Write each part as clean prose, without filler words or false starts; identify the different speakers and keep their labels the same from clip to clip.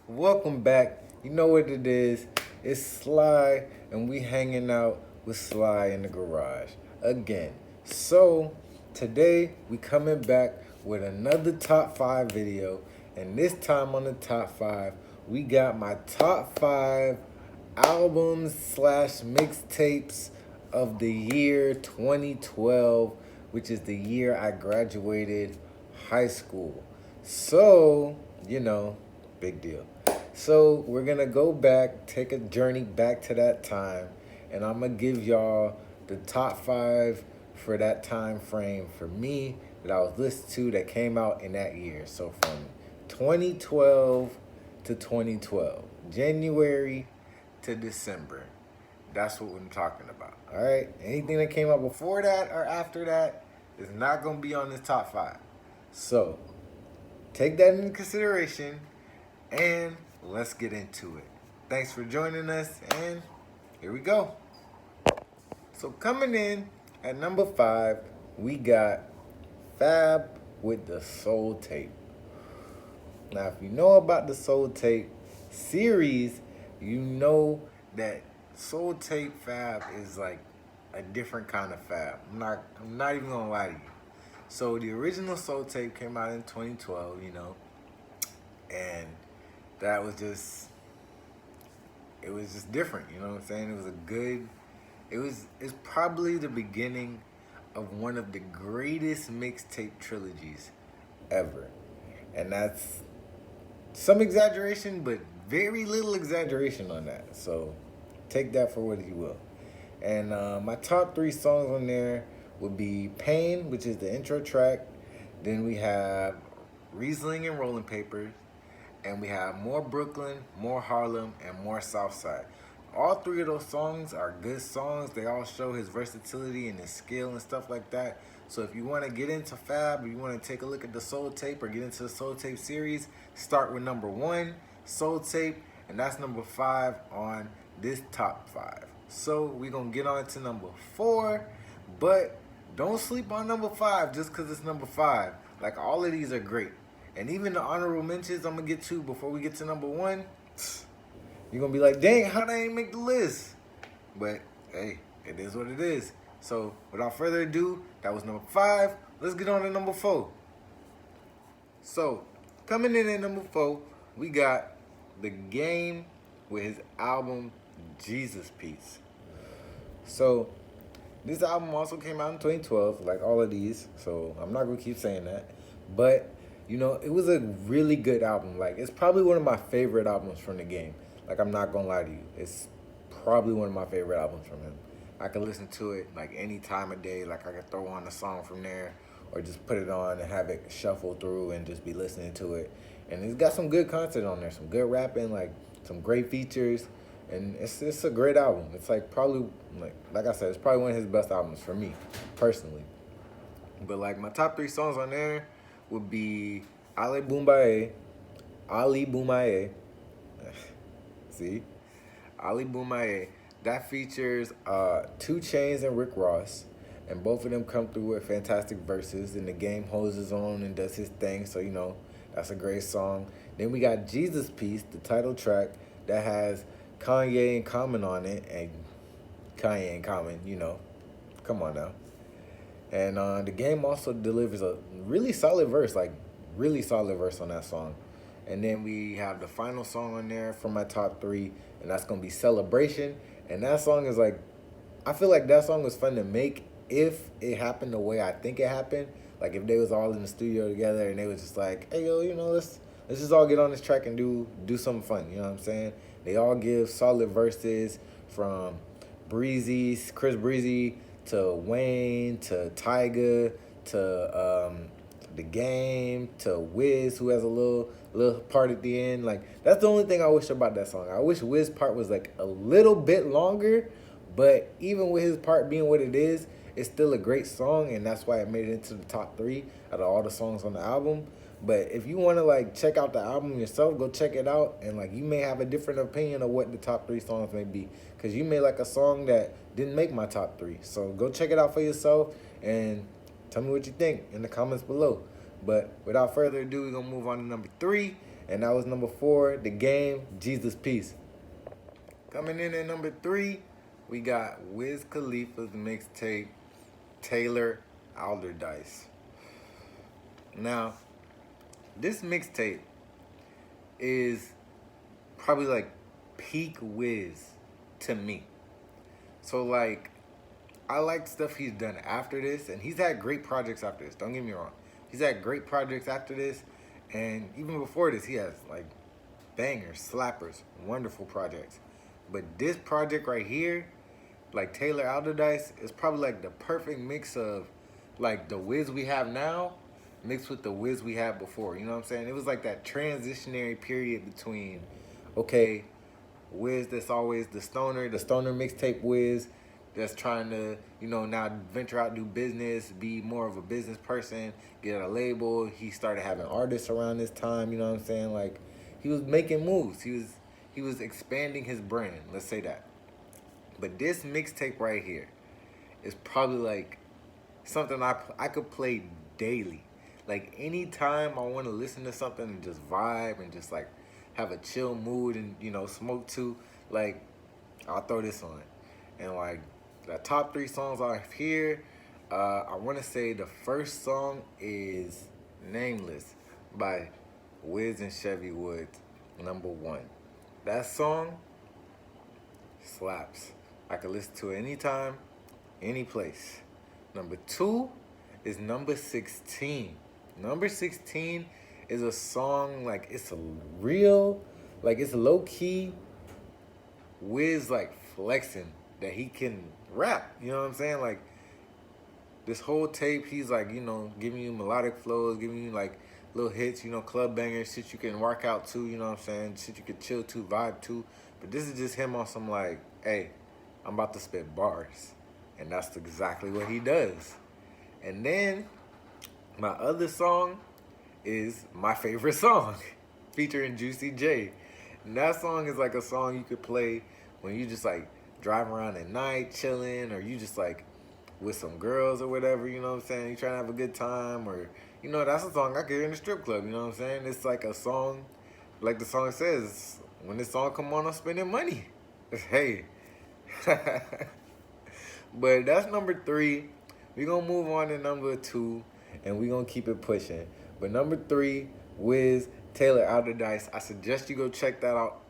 Speaker 1: Welcome back. You know what it is. It's Slyy, and we hanging out with Slyy in the garage again. So today we coming back with another top 5 video, and this time on the top 5 we got my top 5 albums slash mixtapes of the year 2012, which is the year I graduated high school. So, big deal. So we're gonna go back, take a journey back to that time, and I'm gonna give y'all the top 5 for that time frame for me that I was listening to that came out in that year. So from 2012 to 2012, January to December. That's what we're talking about. All right. Anything that came out before that or after that is not gonna be on this top 5. So take that into consideration, and let's get into it. Thanks for joining us, and here we go. So coming in at number 5, we got Fab with the Soul Tape. Now, if you know about the Soul Tape series, you know that Soul Tape Fab is like a different kind of Fab. I'm not even gonna lie to you. So the original Soul Tape came out in 2012, and that was just, it was just different, you know what I'm saying? It was it's probably the beginning of one of the greatest mixtape trilogies ever. And that's some exaggeration, but very little exaggeration on that. So take that for what you will. And my top 3 songs on there would be Pain, which is the intro track. Then we have Riesling and Rolling Papers. And we have More Brooklyn, More Harlem, and More Southside. All 3 of those songs are good songs. They all show his versatility and his skill and stuff like that. So if you want to get into Fab, or you want to take a look at the Soul Tape or get into the Soul Tape series, start with number 1, Soul Tape, and that's number 5 on this top 5. So we're going to get on to number 4, but don't sleep on number 5 just because it's number 5. Like, all of these are great. And even the honorable mentions I'm going to get to before we get to number 1, you're going to be like, dang, how they ain't make the list? But, hey, it is what it is. So, without further ado, that was number 5. Let's get on to number 4. So, coming in at number 4, we got The Game with his album, Jesus Piece. So, this album also came out in 2012, like all of these. So, I'm not going to keep saying that. But it was a really good album. Like, it's probably one of my favorite albums from The Game. Like, I'm not gonna lie to you. It's probably one of my favorite albums from him. I could listen to it, like, any time of day. Like, I could throw on a song from there or just put it on and have it shuffle through and just be listening to it. And it's got some good content on there, some good rapping, like, some great features. And it's a great album. It's, like, probably, like I said, it's probably one of his best albums for me, personally. But, like, my top 3 songs on there would be Ali Boombaye, see, Ali Boombaye. That features 2 Chainz and Rick Ross, and both of them come through with fantastic verses. And The Game holds his own and does his thing, so that's a great song. Then we got Jesus Piece, the title track, that has Kanye and Common on it, and Kanye and Common, come on now. And The Game also delivers a really solid verse, on that song. And then we have the final song on there for my top 3, and that's going to be Celebration. And that song is like, I feel like that song was fun to make if it happened the way I think it happened. Like, if they was all in the studio together and they was just like, hey, yo, let's just all get on this track and do something fun, you know what I'm saying? They all give solid verses, from Chris Breezy, to Wayne, to Tyga, to The Game, to Wiz, who has a little part at the end. Like, that's the only thing I wish about that song. I wish Wiz's part was like a little bit longer, but even with his part being what it is, it's still a great song, and that's why it made it into the top 3 out of all the songs on the album. But if you want to, like, check out the album yourself, go check it out. And, like, you may have a different opinion of what the top 3 songs may be, because you may like a song that didn't make my top 3. So go check it out for yourself and tell me what you think in the comments below. But without further ado, we're going to move on to number 3. And that was number 4, The Game, Jesus Peace. Coming in at number 3, we got Wiz Khalifa's mixtape, Taylor Alder Dice. Now, this mixtape is probably like peak Wiz to me. So like, I like stuff he's done after this, and he's had great projects after this. Don't get me wrong. He's had great projects after this, and even before this, he has like bangers, slappers, wonderful projects. But this project right here, like Taylor Alder Dice, is probably like the perfect mix of like the Wiz we have now mixed with the Wiz we had before. You know what I'm saying? It was like that transitionary period between, okay, Wiz that's always the stoner mixtape Wiz that's trying to, you know, now venture out, do business, be more of a business person, get a label. He started having artists around this time, you know what I'm saying? Like, he was making moves. He was expanding his brand, let's say that. But this mixtape right here is probably like something I could play daily. Like anytime I want to listen to something and just vibe and just like have a chill mood and, you know, smoke to, like, I'll throw this on. And like the top 3 songs I have here, I want to say the first song is Nameless by Wiz and Chevy Woods, number 1. That song slaps. I can listen to it anytime, any place. Number 2 is number 16. Number 16 is a song, like, it's a real, like, it's low-key Wiz, like, flexing that he can rap, you know what I'm saying? Like, this whole tape, he's, like, you know, giving you melodic flows, giving you, like, little hits, you know, club bangers, shit you can work out to, you know what I'm saying? Shit you can chill to, vibe to. But this is just him on some, like, hey, I'm about to spit bars. And that's exactly what he does. And then my other song is my favorite song, featuring Juicy J. And that song is like a song you could play when you just like driving around at night, chilling, or you just like with some girls or whatever, you know what I'm saying? You trying to have a good time, or, you know, that's a song I could hear in the strip club, you know what I'm saying? It's like a song, like the song says, when this song come on, I'm spending money. Hey. But that's number 3. We're going to move on to number 2, and we're going to keep it pushing. But number 3, Wiz, Taylor Alder Dice. I suggest you go check that out.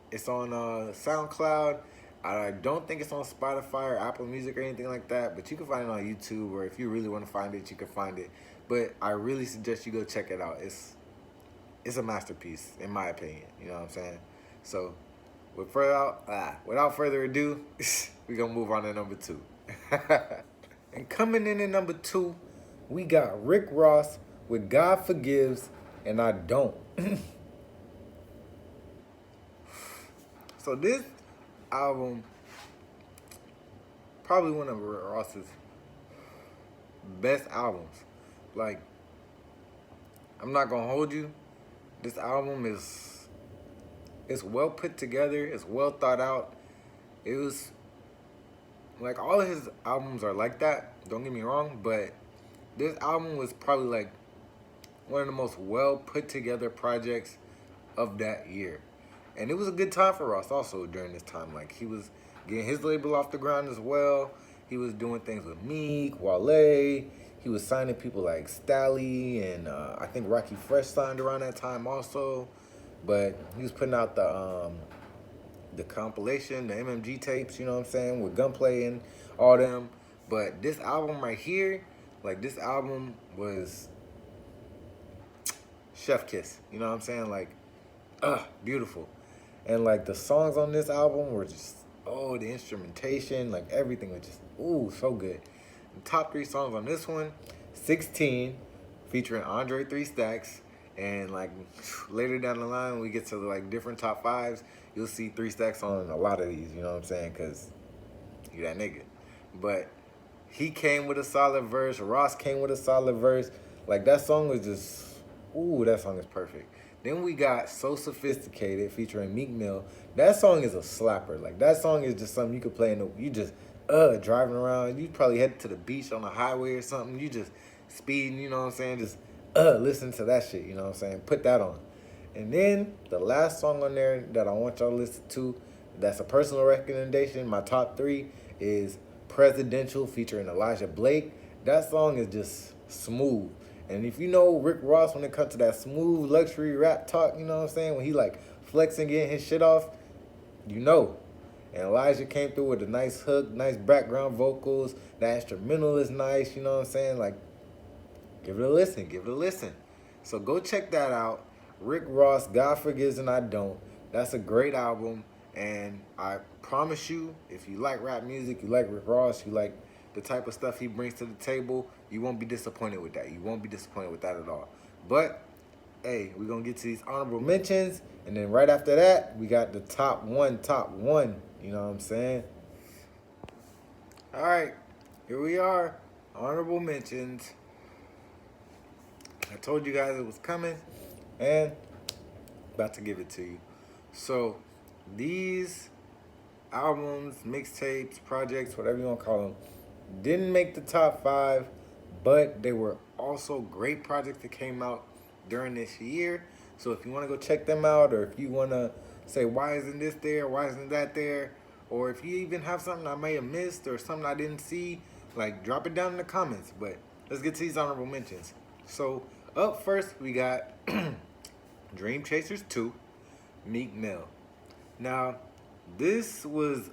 Speaker 1: It's on SoundCloud. I don't think it's on Spotify or Apple Music or anything like that, but you can find it on YouTube, or if you really want to find it, you can find it. But I really suggest you go check it out. It's a masterpiece, in my opinion. You know what I'm saying? So, without further ado, we're going to move on to number 2. And coming in at number 2, we got Rick Ross with God Forgives and I Don't. So this album, probably one of Ross's best albums. Like, I'm not going to hold you. This album it's well put together. It's well thought out. It was, like, all of his albums are like that. Don't get me wrong. But this album was probably, like, one of the most well put together projects of that year. And it was a good time for Ross also during this time. Like, he was getting his label off the ground as well. He was doing things with Meek, Wale. He was signing people like Slyy, and I think Rocky Fresh signed around that time also. But he was putting out the compilation, the MMG tapes, you know what I'm saying, with Gunplay and all them. But this album right here, like, this album was chef kiss, you know what I'm saying? Like, beautiful. And, like, the songs on this album were just, the instrumentation, like, everything was just, so good. The top 3 songs on this one, 16, featuring Andre 3 Stacks. And, like, later down the line, when we get to, like, different top 5s, you'll see 3 Stacks on a lot of these, you know what I'm saying? Because you that nigga. But he came with a solid verse. Ross came with a solid verse. Like, that song was just, that song is perfect. Then we got So Sophisticated featuring Meek Mill. That song is a slapper. Like, that song is just something you could play you just, driving around. You probably head to the beach on the highway or something. You just speeding, you know what I'm saying? Just, listen to that shit, you know what I'm saying? Put that on. And then the last song on there that I want y'all to listen to, that's a personal recommendation, my top 3 is Presidential featuring Elijah Blake. That song is just smooth. And if you know Rick Ross when it comes to that smooth luxury rap talk, you know what I'm saying? When he like flexing, getting his shit off, you know. And Elijah came through with a nice hook, nice background vocals. The instrumental is nice, you know what I'm saying? Like, give it a listen, give it a listen. So go check that out. Rick Ross, God Forgives and I Don't. That's a great album. And I promise you, if you like rap music, you like Rick Ross, you like the type of stuff he brings to the table, you won't be disappointed with that. You won't be disappointed with that at all. But, hey, we're going to get to these honorable mentions. And then right after that, we got the top one. You know what I'm saying? All right, here we are. Honorable mentions. I told you guys it was coming. And about to give it to you. So, these albums, mixtapes, projects, whatever you want to call them, didn't make the top 5, but they were also great projects that came out during this year. So if you want to go check them out, or if you want to say, why isn't this there, why isn't that there, or if you even have something I may have missed or something I didn't see, like, drop it down in the comments. But let's get to these honorable mentions. So up first, we got Dream Chasers 2, Meek Mill. Now, this was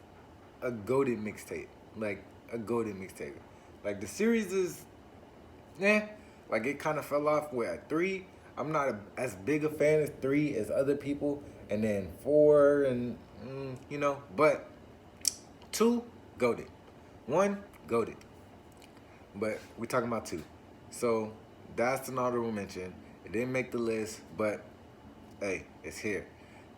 Speaker 1: a goated mixtape. Like, a goated mixtape. Like, the series is, like, it kind of fell off. We're at 3. I'm not as big a fan as 3 as other people. And then 4 and, you know. But 2, goated. 1, goated. But we're talking about 2. So, that's an honorable mention. It didn't make the list, but, hey, it's here.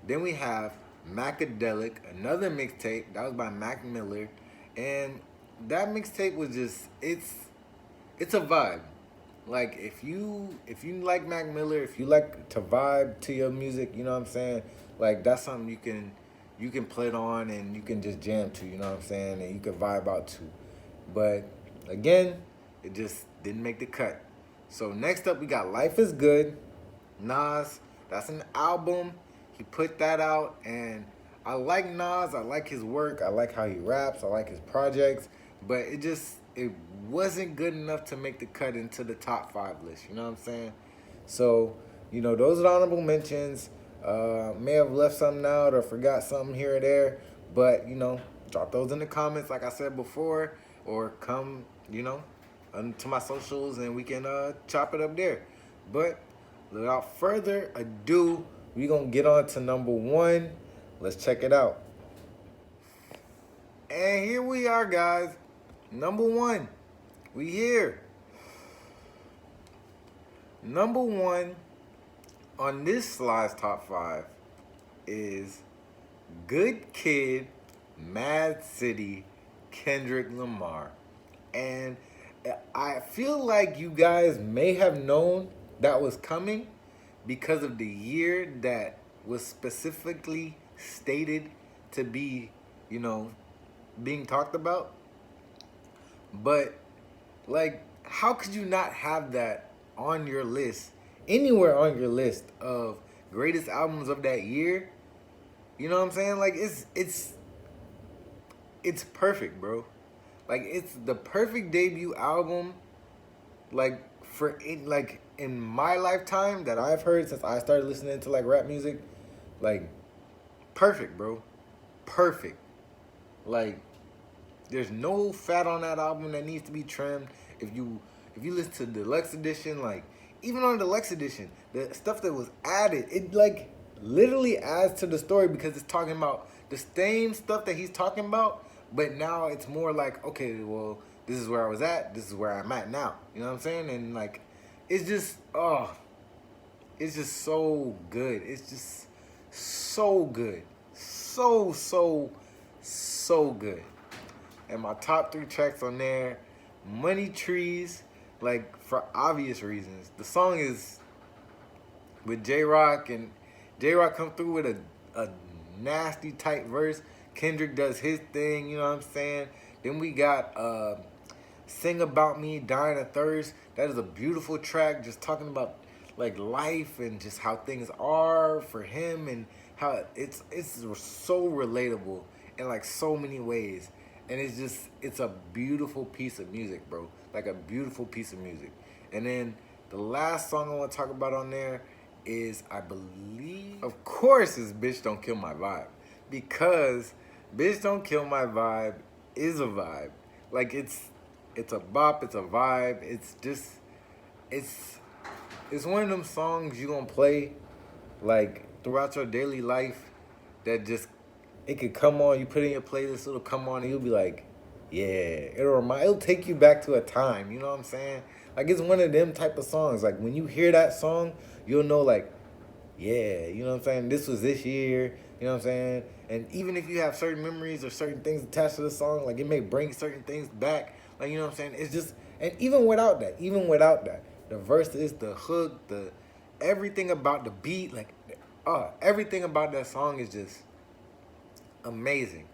Speaker 1: Then we have Macadelic, another mixtape that was by Mac Miller, and that mixtape was just it's a vibe. Like if you like Mac Miller, if you like to vibe to your music, you know what I'm saying? Like that's something you can play it on and you can just jam to, you know what I'm saying? And you can vibe out to. But again, it just didn't make the cut. So next up we got Life Is Good, Nas. That's an album. He put that out, and I like Nas. I like his work. I like how he raps. I like his projects. But it wasn't good enough to make the cut into the top 5 list. You know what I'm saying? So, you know, those are the honorable mentions. May have left something out or forgot something here or there. But, you know, drop those in the comments like I said before. Or come, you know, to my socials and we can chop it up there. But without further ado, we're going to get on to number 1. Let's check it out. And here we are, guys. Number 1. We here. Number 1 on this Sly's top 5 is Good Kid, Mad City, Kendrick Lamar. And I feel like you guys may have known that was coming because of the year that was specifically stated to be, you know, being talked about. But, like, how could you not have that on your list, anywhere on your list of greatest albums of that year? You know what I'm saying? Like, it's perfect, bro. Like, it's the perfect debut album, like, for it, like, in my lifetime that I've heard since I started listening to like rap music. Like, perfect, bro. Perfect. Like, there's no fat on that album that needs to be trimmed. If you listen to the deluxe edition, like, even on the deluxe edition, the stuff that was added, it like literally adds to the story because it's talking about the same stuff that he's talking about, but now it's more like, okay, well, this is where I was at, this is where I'm at now. You know what I'm saying? And like, it's just, it's just so good. It's just so good. So good. And my top 3 tracks on there, Money Trees, like, for obvious reasons. The song is with J-Rock, and J-Rock come through with a nasty tight verse. Kendrick does his thing, you know what I'm saying? Then we got Sing About Me, Dying of Thirst. That is a beautiful track, just talking about, like life and just how things are for him, and how it's so relatable in like so many ways. And it's a beautiful piece of music, bro. Like a beautiful piece of music. And then the last song I want to talk about on there is, I believe, of course, is Bitch Don't Kill My Vibe. Because Bitch Don't Kill My Vibe is a vibe. Like it's a bop, it's a vibe. It's one of them songs you gonna play like throughout your daily life, that just, it could come on, you put it in your playlist, it'll come on and you'll be like, yeah, it'll take you back to a time, you know what I'm saying? Like it's one of them type of songs. Like when you hear that song, you'll know like, yeah, you know what I'm saying? This was this year, you know what I'm saying? And even if you have certain memories or certain things attached to the song, like it may bring certain things back. Like, you know what I'm saying? It's just, and even without that, the verses, the hook, the everything about the beat, like, everything about that song is just amazing.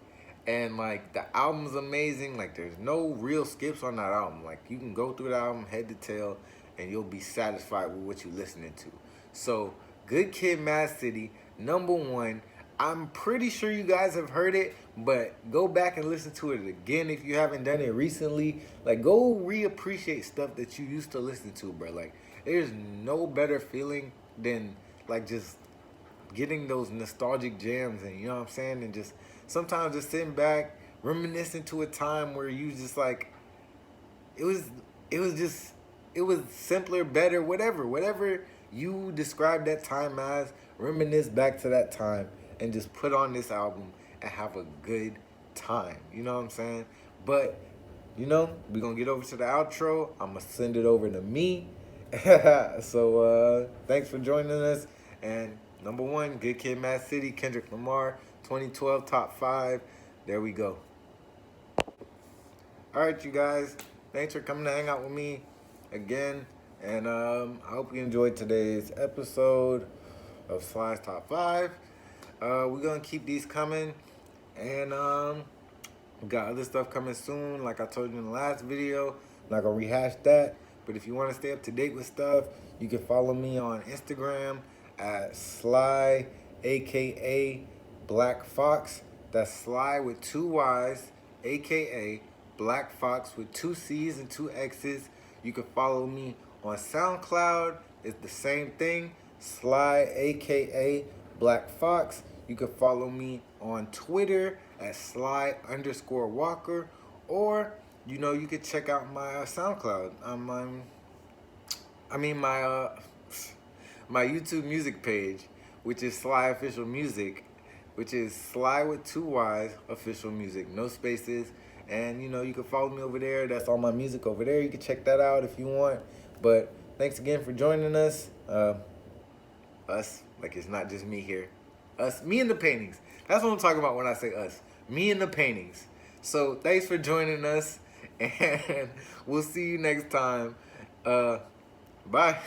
Speaker 1: And like the album's amazing. Like there's no real skips on that album. Like you can go through the album head to tail and you'll be satisfied with what you're listening to. So Good Kid, Mad City, #1. I'm pretty sure you guys have heard it, but go back and listen to it again if you haven't done it recently. Like go reappreciate stuff that you used to listen to, bro. Like there's no better feeling than like just getting those nostalgic jams, and you know what I'm saying, and just sometimes just sitting back reminiscing to a time where you just like, it was simpler, better, whatever you describe that time as. Reminisce back to that time and just put on this album and have a good time, you know what I'm saying? But you know, we're gonna get over to the outro. I'm gonna send it over to me. So thanks for joining us. And #1, Good Kid, Mad City, Kendrick Lamar, 2012 top 5. There we go. All right, you guys. Thanks for coming to hang out with me again. And I hope you enjoyed today's episode of Sly's Top 5. We're going to keep these coming. And we got other stuff coming soon. Like I told you in the last video. I'm not going to rehash that. But if you want to stay up to date with stuff, you can follow me on Instagram at Slyy, a.k.a.BlaccFoxx. That's Slyy with 2 Y's, a.k.a. BlaccFoxx with 2 C's and 2 X's. You can follow me on SoundCloud. It's the same thing, Slyy, a.k.a.BlaccFoxx. You can follow me on Twitter at Slyy_Walker, or you know, you could check out my SoundCloud. My YouTube music page, which is SlyyOfficialMusic, which is Slyy with 2 Y's, Official Music, no spaces. And you know, you can follow me over there. That's all my music over there. You can check that out if you want. But thanks again for joining us. Us, like it's not just me here. Us, me and the paintings. That's what I'm talking about when I say us. Me and the paintings. So thanks for joining us, and we'll see you next time. Bye.